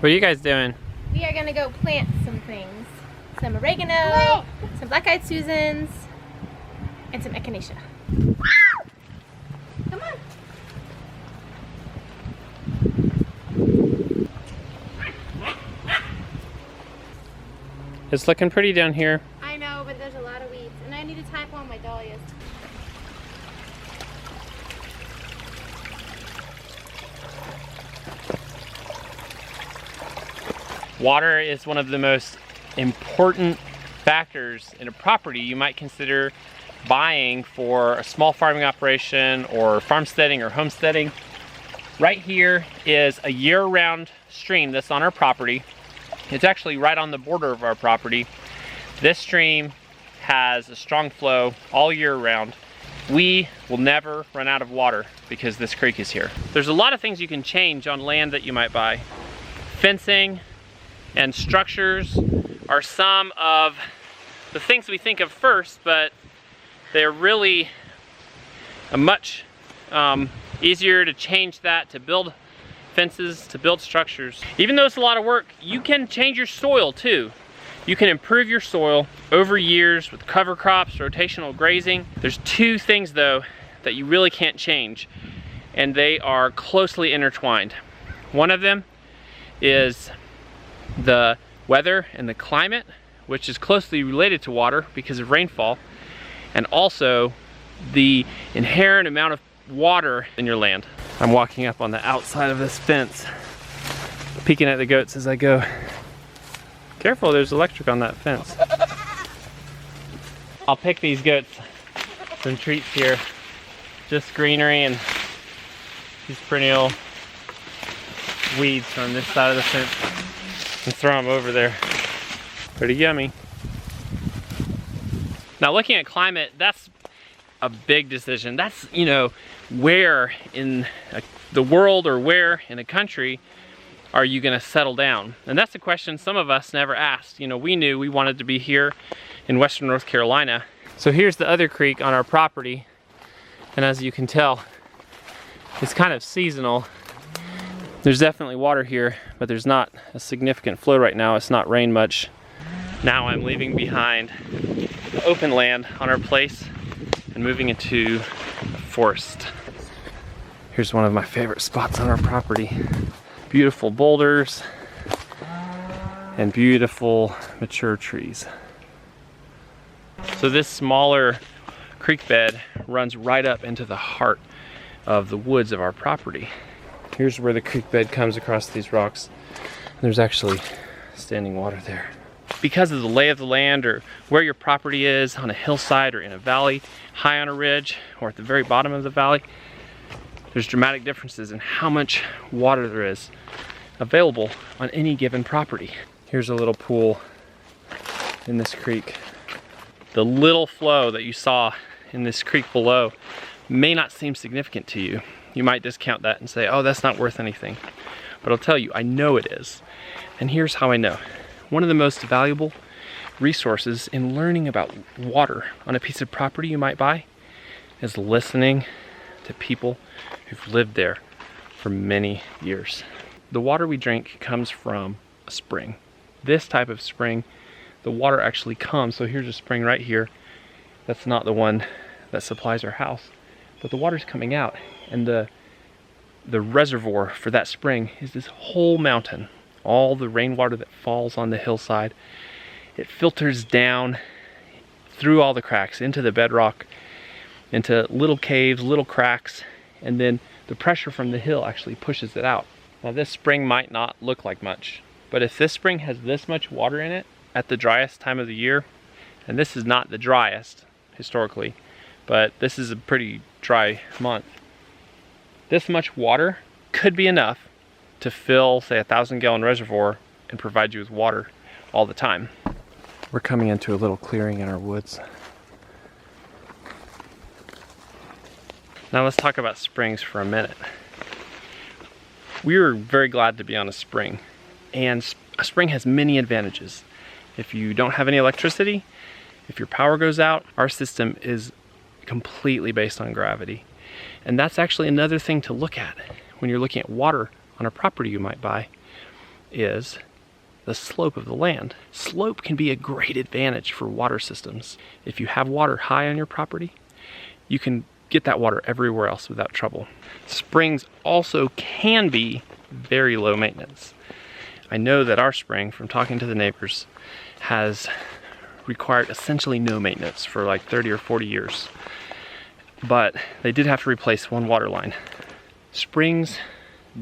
What are you guys doing? We are gonna go plant some things. Some oregano, some black-eyed Susans, and some echinacea. Come on. It's looking pretty down here. I know, but there's a lot of weeds, and I need to tap on my dahlias. Water is one of the most important factors in a property you might consider buying for a small farming operation or farmsteading or homesteading. Right here is a year-round stream that's on our property. It's actually right on the border of our property. This stream has a strong flow all year round. We will never run out of water because this creek is here. There's a lot of things you can change on land that you might buy. Fencing and structures are some of the things we think of first, but they're really much easier to change that, to build fences, to build structures. Even though it's a lot of work, you can change your soil too. You can improve your soil over years with cover crops, rotational grazing. There's two things though that you really can't change, and they are closely intertwined. One of them is the weather and the climate, which is closely related to water because of rainfall, and also the inherent amount of water in your land. I'm walking up on the outside of this fence, peeking at the goats as I go. Careful, there's electric on that fence. I'll pick these goats some treats here. Just greenery and these perennial weeds on this side of the fence and throw them over there. Pretty yummy. Now looking at climate, that's a big decision. That's, you know, where in the world or where in a country are you gonna settle down? And that's a question some of us never asked. You know, we knew we wanted to be here in Western North Carolina. So here's the other creek on our property. And as you can tell, it's kind of seasonal. There's definitely water here, but there's not a significant flow right now. It's not rained much. Now I'm leaving behind the open land on our place and moving into a forest. Here's one of my favorite spots on our property. Beautiful boulders and beautiful mature trees. So this smaller creek bed runs right up into the heart of the woods of our property. Here's where the creek bed comes across these rocks. There's actually standing water there. Because of the lay of the land or where your property is, on a hillside or in a valley, high on a ridge, or at the very bottom of the valley, there's dramatic differences in how much water there is available on any given property. Here's a little pool in this creek. The little flow that you saw in this creek below may not seem significant to you. You might discount that and say, oh, that's not worth anything. But I'll tell you, I know it is. And here's how I know. One of the most valuable resources in learning about water on a piece of property you might buy is listening to people who've lived there for many years. The water we drink comes from a spring. This type of spring, the water actually comes, so here's a spring right here. That's not the one that supplies our house, but the water's coming out, and the reservoir for that spring is this whole mountain. All the rainwater that falls on the hillside, it filters down through all the cracks into the bedrock, into little caves, little cracks, and then the pressure from the hill actually pushes it out. Now this spring might not look like much, but if this spring has this much water in it at the driest time of the year, and this is not the driest historically, but this is a pretty dry month, this much water could be enough to fill, say, a 1,000-gallon reservoir and provide you with water all the time. We're coming into a little clearing in our woods. Now let's talk about springs for a minute. We were very glad to be on a spring, and a spring has many advantages. If you don't have any electricity, if your power goes out, our system is completely based on gravity. And that's actually another thing to look at when you're looking at water on a property you might buy. is the slope of the land. Slope can be a great advantage for water systems. If you have water high on your property, you can get that water everywhere else without trouble. Springs also can be very low maintenance. I know that our spring, from talking to the neighbors, has required essentially no maintenance for like 30 or 40 years. But they did have to replace one water line. Springs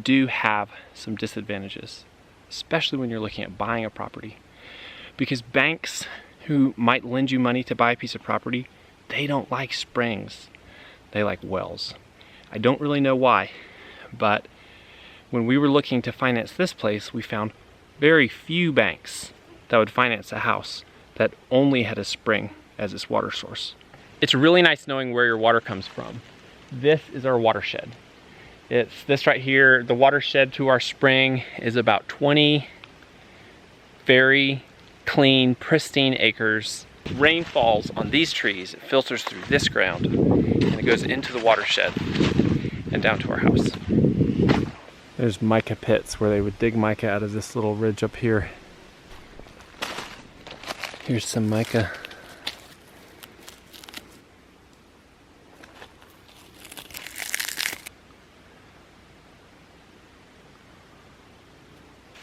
do have some disadvantages, especially when you're looking at buying a property, because banks who might lend you money to buy a piece of property, they don't like springs. They like wells. I don't really know why, but when we were looking to finance this place, we found very few banks that would finance a house that only had a spring as its water source. It's really nice knowing where your water comes from. This is our watershed. It's this right here. The watershed to our spring is about 20 very clean, pristine acres. Rain falls on these trees, it filters through this ground, and it goes into the watershed and down to our house. There's mica pits where they would dig mica out of this little ridge up here. Here's some mica.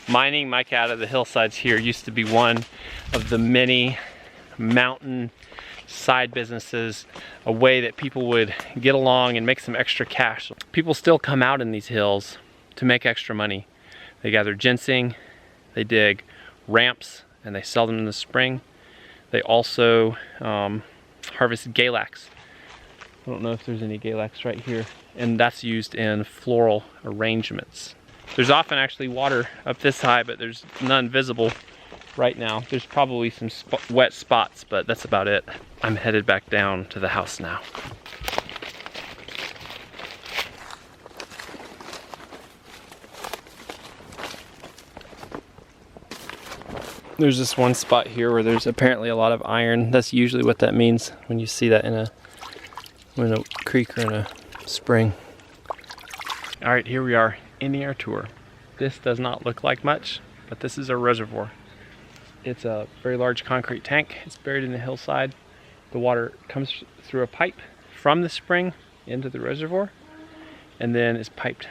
Mining mica out of the hillsides here used to be one of the many mountain side businesses, a way that people would get along and make some extra cash. People still come out in these hills to make extra money. They gather ginseng, they dig ramps, and they sell them in the spring. They also harvest galax. I don't know if there's any galax right here, and that's used in floral arrangements. There's often actually water up this high, but there's none visible right now. There's probably some wet spots, but that's about it. I'm headed back down to the house now. There's this one spot here where there's apparently a lot of iron. That's usually what that means when you see that in a creek or in a spring. All right, here we are ending our tour. This does not look like much, but this is a reservoir. It's a very large concrete tank. It's buried in the hillside. The water comes through a pipe from the spring into the reservoir and then is piped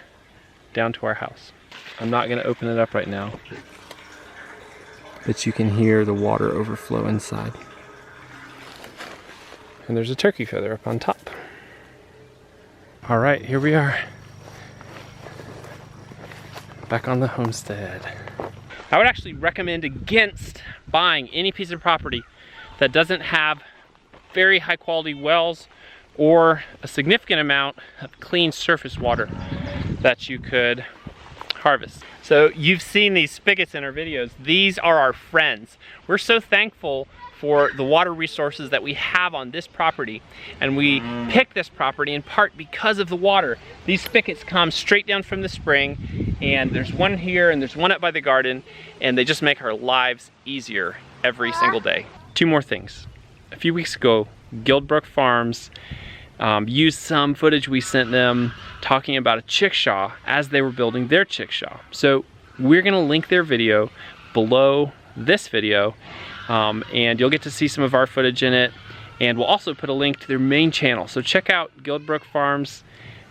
down to our house. I'm not going to open it up right now, but you can hear the water overflow inside. And there's a turkey feather up on top. All right, here we are. Back on the homestead. I would actually recommend against buying any piece of property that doesn't have very high quality wells or a significant amount of clean surface water that you could harvest. So you've seen these spigots in our videos. These are our friends. We're so thankful for the water resources that we have on this property, and we picked this property in part because of the water. These spigots come straight down from the spring, and there's one here and there's one up by the garden, and they just make our lives easier every single day. Two more things. A few weeks ago, Guildbrook Farms used some footage we sent them talking about a chickshaw as they were building their chickshaw. So we're gonna link their video below this video, and you'll get to see some of our footage in it, and we'll also put a link to their main channel. So check out Guildbrook Farms.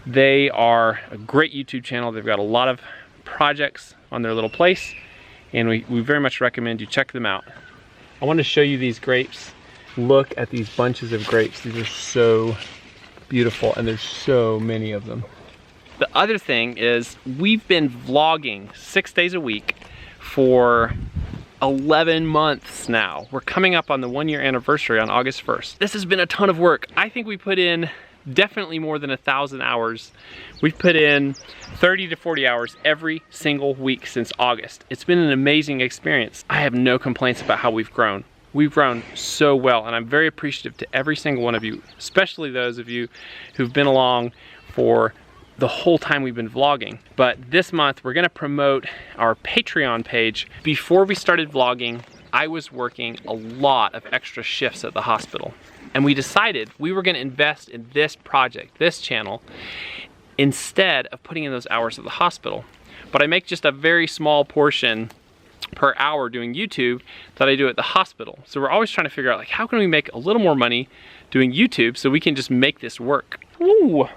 They are a great YouTube channel. They've got a lot of projects on their little place, and we very much recommend you check them out. I want to show you these grapes. Look at these bunches of grapes. These are so beautiful, and there's so many of them. The other thing is we've been vlogging 6 days a week for 11 months now. We're coming up on the 1-year anniversary on August 1st. This has been a ton of work. I think we put in definitely more than 1,000 hours. We've put in 30 to 40 hours every single week since August. It's been an amazing experience. I have no complaints about how we've grown. We've grown so well, and I'm very appreciative to every single one of you, especially those of you who've been along for the whole time we've been vlogging. But this month we're gonna promote our Patreon page. Before we started vlogging, I was working a lot of extra shifts at the hospital, and we decided we were gonna invest in this project, this channel, instead of putting in those hours at the hospital. but I make just a very small portion per hour doing YouTube that I do at the hospital. So we're always trying to figure out, like, how can we make a little more money doing YouTube so we can just make this work. Ooh.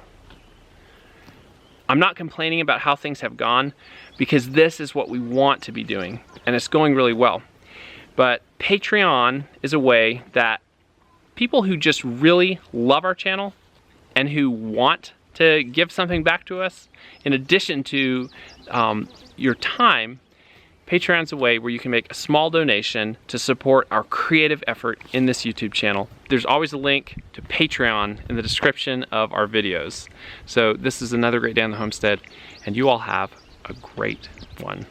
I'm not complaining about how things have gone, because this is what we want to be doing, and it's going really well. But Patreon is a way that people who just really love our channel and who want to give something back to us, in addition to your time, Patreon's a way where you can make a small donation to support our creative effort in this YouTube channel. There's always a link to Patreon in the description of our videos. So this is another great day on the homestead, and you all have a great one.